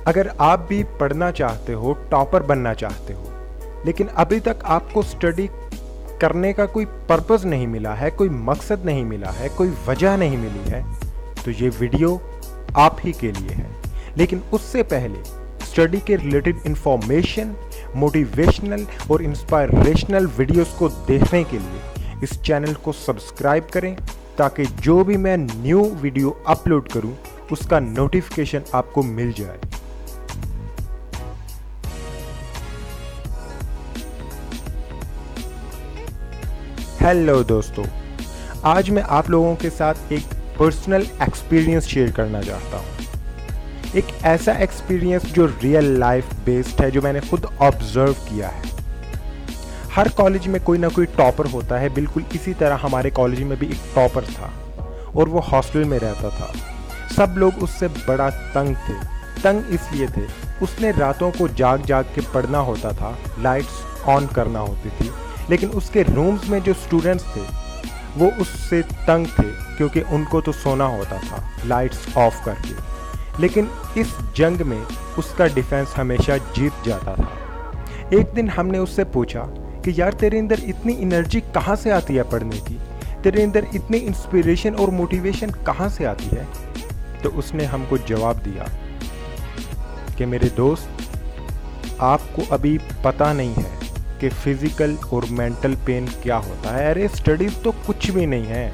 अगर आप भी पढ़ना चाहते हो, टॉपर बनना चाहते हो, लेकिन अभी तक आपको स्टडी करने का कोई पर्पस नहीं मिला है, कोई मकसद नहीं मिला है, कोई वजह नहीं मिली है, तो ये वीडियो आप ही के लिए है। लेकिन उससे पहले स्टडी के रिलेटेड इंफॉर्मेशन, मोटिवेशनल और इंस्पायरेशनल वीडियोस को देखने के लिए इस चैनल को सब्सक्राइब करें, ताकि जो भी मैं न्यू वीडियो अपलोड करूं उसका नोटिफिकेशन आपको मिल जाए। हेलो दोस्तों, आज मैं आप लोगों के साथ एक पर्सनल एक्सपीरियंस शेयर करना चाहता हूँ। एक ऐसा एक्सपीरियंस जो रियल लाइफ बेस्ड है, जो मैंने खुद ऑब्जर्व किया है। हर कॉलेज में कोई ना कोई टॉपर होता है, बिल्कुल इसी तरह हमारे कॉलेज में भी एक टॉपर था और वो हॉस्टल में रहता था। सब लोग उससे बड़ा तंग इसलिए थे, उसने रातों को जाग जाग के पढ़ना होता था, लाइट्स ऑन करना होती थी, लेकिन उसके रूम्स में जो स्टूडेंट्स थे वो उससे तंग थे, क्योंकि उनको तो सोना होता था लाइट्स ऑफ करके। लेकिन इस जंग में उसका डिफेंस हमेशा जीत जाता था। एक दिन हमने उससे पूछा कि यार, तेरे अंदर इतनी एनर्जी कहाँ से आती है पढ़ने की, तेरे अंदर इतनी इंस्पिरेशन और मोटिवेशन कहाँ से आती है? तो उसने हमको जवाब दिया कि मेरे दोस्त, आपको अभी पता नहीं है कि फिजिकल और मेंटल पेन क्या होता है। अरे स्टडीज़ तो कुछ भी नहीं है।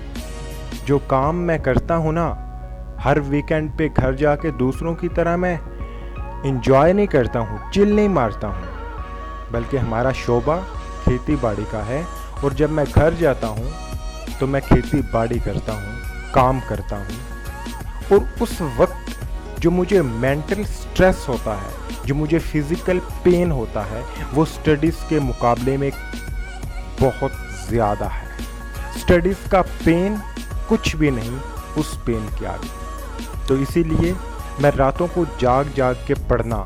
जो काम मैं करता हूँ ना, हर वीकेंड पे घर जाके दूसरों की तरह मैं इंजॉय नहीं करता हूँ, चिल नहीं मारता हूँ, बल्कि हमारा शोबा खेती बाड़ी का है। और जब मैं घर जाता हूँ तो मैं खेती बाड़ी करता हूँ, काम करता हूँ। और उस वक्त जो मुझे मेंटल स्ट्रेस होता है, जो मुझे फिज़िकल पेन होता है, वो स्टडीज़ के मुकाबले में बहुत ज़्यादा है। स्टडीज़ का पेन कुछ भी नहीं उस पेन के आगे। तो इसीलिए मैं रातों को जाग जाग के पढ़ना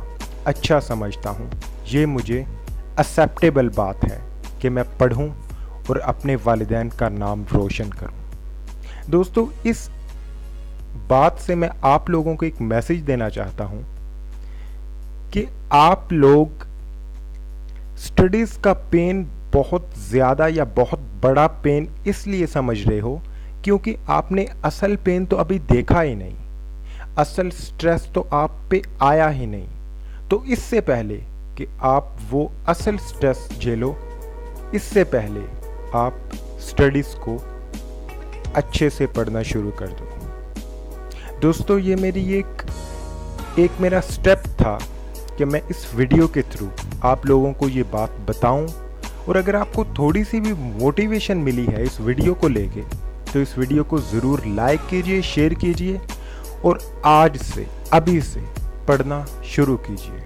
अच्छा समझता हूँ। ये मुझे एक्सेप्टेबल बात है कि मैं पढ़ूँ और अपने वालिदैन का नाम रोशन करूँ। दोस्तों, इस बात से मैं आप लोगों को एक मैसेज देना चाहता हूँ कि आप लोग स्टडीज़ का पेन बहुत ज़्यादा या बहुत बड़ा पेन इसलिए समझ रहे हो क्योंकि आपने असल पेन तो अभी देखा ही नहीं, असल स्ट्रेस तो आप पे आया ही नहीं। तो इससे पहले कि आप वो असल स्ट्रेस झेलो, इससे पहले आप स्टडीज़ को अच्छे से पढ़ना शुरू कर दो। दोस्तों, ये मेरी एक मेरा स्टेप था कि मैं इस वीडियो के थ्रू आप लोगों को ये बात बताऊं। और अगर आपको थोड़ी सी भी मोटिवेशन मिली है इस वीडियो को लेके, तो इस वीडियो को ज़रूर लाइक कीजिए, शेयर कीजिए और आज से, अभी से पढ़ना शुरू कीजिए।